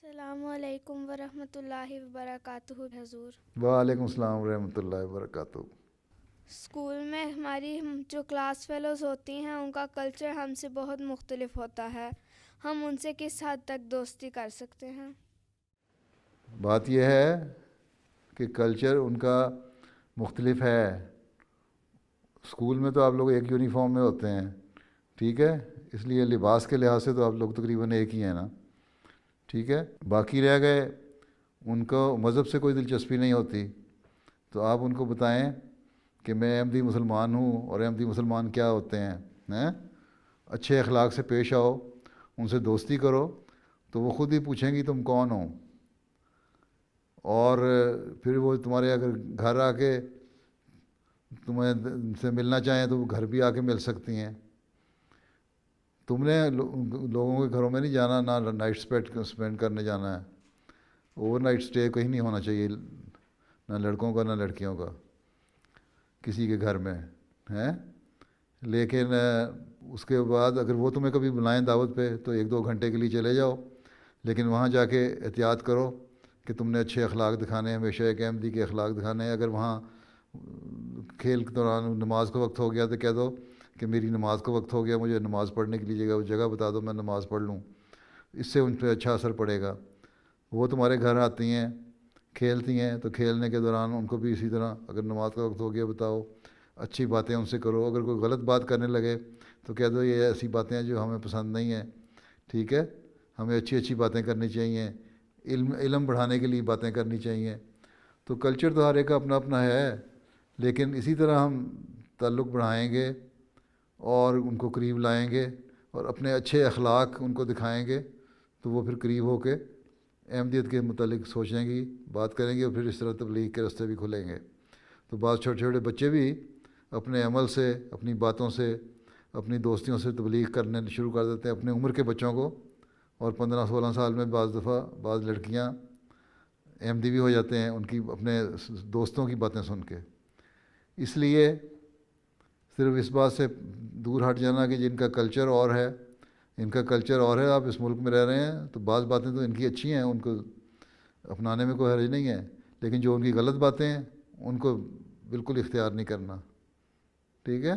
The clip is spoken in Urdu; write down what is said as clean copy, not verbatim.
السلام علیکم ورحمۃ اللہ وبرکاتہ حضور۔ وعلیکم السلام ورحمۃ اللہ وبرکاتہ۔ اسکول میں ہماری جو کلاس فیلوز ہوتی ہیں ان کا کلچر ہم سے بہت مختلف ہوتا ہے، ہم ان سے کس حد تک دوستی کر سکتے ہیں؟ بات یہ ہے کہ کلچر ان کا مختلف ہے۔ اسکول میں تو آپ لوگ ایک یونیفارم میں ہوتے ہیں، ٹھیک ہے، اس لیے لباس کے لحاظ سے تو آپ لوگ تقریباً ایک ہی ہیں نا، ٹھیک ہے۔ باقی رہ گئے ان کو مذہب سے کوئی دلچسپی نہیں ہوتی، تو آپ ان کو بتائیں کہ میں احمدی مسلمان ہوں اور احمدی مسلمان کیا ہوتے ہیں، اچھے اخلاق سے پیش آؤ، ان سے دوستی کرو تو وہ خود ہی پوچھیں گی تم کون ہو، اور پھر وہ تمہارے اگر گھر آ کے تمہیں سے ملنا چاہیں تو وہ گھر بھی آ کے مل سکتی ہیں۔ تم نے لوگوں کے گھروں میں نہیں جانا، نہ نائٹ اسپینڈ کرنے جانا ہے، اوور نائٹ اسٹے کہیں نہیں ہونا چاہیے، نہ لڑکوں کا نہ لڑکیوں کا کسی کے گھر میں ہیں۔ لیکن اس کے بعد اگر وہ تمہیں کبھی بلائیں دعوت پہ تو 1-2 گھنٹے کے لیے چلے جاؤ، لیکن وہاں جا کے احتیاط کرو کہ تم نے اچھے اخلاق دکھانے ہیں، ہمیشہ ایک احمدی کے اخلاق دکھانے ہیں۔ اگر وہاں کھیل کے دوران نماز کا وقت ہو گیا تو کہہ دو کہ میری نماز کا وقت ہو گیا، مجھے نماز پڑھنے کے لیے جگہ بتا دو، میں نماز پڑھ لوں، اس سے ان پہ اچھا اثر پڑے گا۔ وہ تمہارے گھر آتی ہیں، کھیلتی ہیں، تو کھیلنے کے دوران ان کو بھی اسی طرح اگر نماز کا وقت ہو گیا بتاؤ، اچھی باتیں ان سے کرو۔ اگر کوئی غلط بات کرنے لگے تو کہہ دو یہ ایسی باتیں ہیں جو ہمیں پسند نہیں ہیں، ٹھیک ہے، ہمیں اچھی باتیں کرنی چاہیے، علم بڑھانے کے لیے باتیں کرنی چاہیے۔ تو کلچر تو ہر ایک کا اپنا اپنا ہے، لیکن اسی طرح ہم تعلق بڑھائیں گے اور ان کو قریب لائیں گے اور اپنے اچھے اخلاق ان کو دکھائیں گے تو وہ پھر قریب ہو کے احمدیت کے متعلق سوچیں گی، بات کریں گے، اور پھر اس طرح تبلیغ کے راستے بھی کھلیں گے۔ تو بعض چھوٹے چھوٹے بچے بھی اپنے عمل سے، اپنی باتوں سے، اپنی دوستیوں سے تبلیغ کرنے شروع کر دیتے ہیں اپنے عمر کے بچوں کو، اور 15-16 سال میں بعض دفعہ بعض لڑکیاں احمدی بھی ہو جاتے ہیں ان کی اپنے دوستوں کی باتیں سن کے۔ اس لیے صرف اس بات سے دور ہٹ جانا کہ جن کا کلچر اور ہے، ان کا کلچر اور ہے، آپ اس ملک میں رہ رہے ہیں تو بعض باتیں تو ان کی اچھی ہیں، ان کو اپنانے میں کوئی حرج نہیں ہے، لیکن جو ان کی غلط باتیں ہیں ان کو بالکل اختیار نہیں کرنا، ٹھیک ہے۔